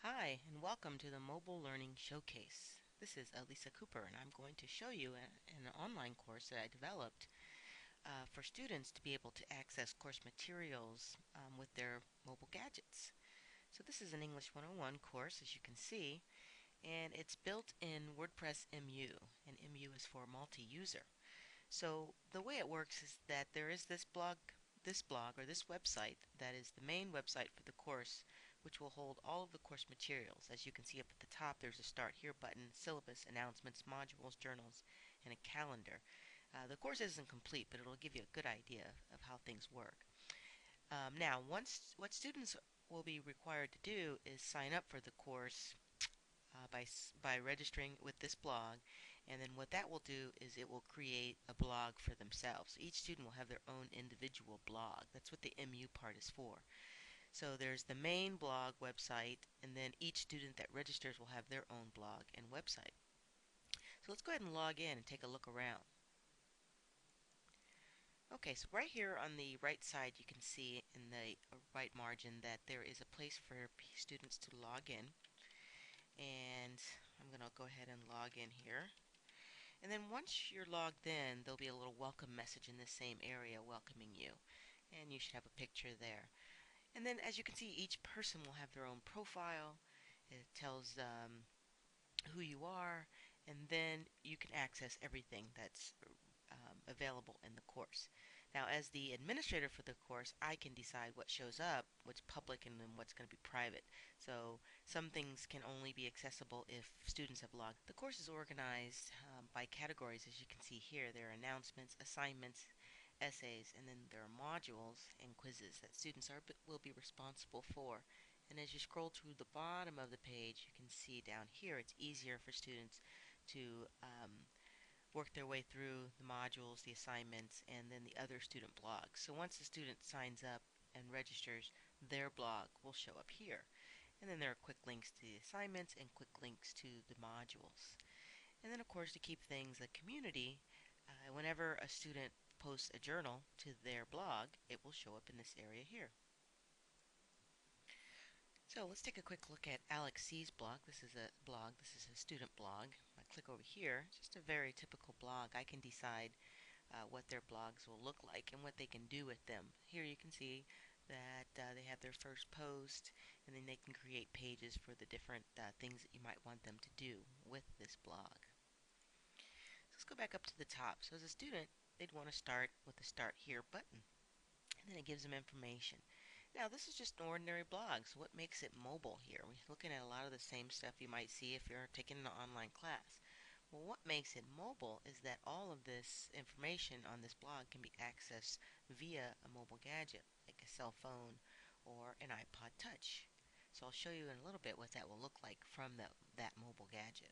Hi, and welcome to the Mobile Learning Showcase. This is Elisa Cooper, and I'm going to show you an online course that I developed for students to be able to access course materials with their mobile gadgets. So this is an English 101 course, as you can see, and it's built in WordPress MU, and MU is for multi-user. So the way it works is that there is this blog or this website that is the main website for the course, which will hold all of the course materials. As you can see up at the top, there's a Start Here button, syllabus, announcements, modules, journals, and a calendar. The course isn't complete, but it'll give you a good idea of how things work. Now, what students will be required to do is sign up for the course by registering with this blog, and then what that will do is it will create a blog for themselves. Each student will have their own individual blog. That's what the MU part is for. So there's the main blog website, and then each student that registers will have their own blog and website. So let's go ahead and log in and take a look around. Okay, so right here on the right side you can see in the right margin that there is a place for students to log in, and I'm going to go ahead and log in here. And then once you're logged in, there'll be a little welcome message in this same area welcoming you. And you should have a picture there. And then as you can see, each person will have their own profile. It tells who you are, and then you can access everything that's available in the course. Now, as the administrator for the course, I can decide what shows up, what's public, and then what's going to be private. So some things can only be accessible if students have logged. The course is organized by categories, as you can see here. There are announcements, assignments, essays, and then there are modules and quizzes that students will be responsible for. And as you scroll to the bottom of the page, you can see down here it's easier for students to work their way through the modules, the assignments, and then the other student blogs. So once the student signs up and registers, their blog will show up here. And then there are quick links to the assignments and quick links to the modules. And then, of course, to keep things a community, whenever a student posts a journal to their blog, it will show up in this area here. So let's take a quick look at Alex C's blog. This is a blog. This is a student blog. If I click over here, just a very typical blog. I can decide what their blogs will look like and what they can do with them. Here you can see that they have their first post, and then they can create pages for the different things that you might want them to do with this blog. So let's go back up to the top. So as a student, they'd want to start with the Start Here button, and then it gives them information. Now this is just an ordinary blog, so what makes it mobile here? We're looking at a lot of the same stuff you might see if you're taking an online class. Well, what makes it mobile is that all of this information on this blog can be accessed via a mobile gadget, like a cell phone or an iPod Touch. So I'll show you in a little bit what that will look like from that mobile gadget.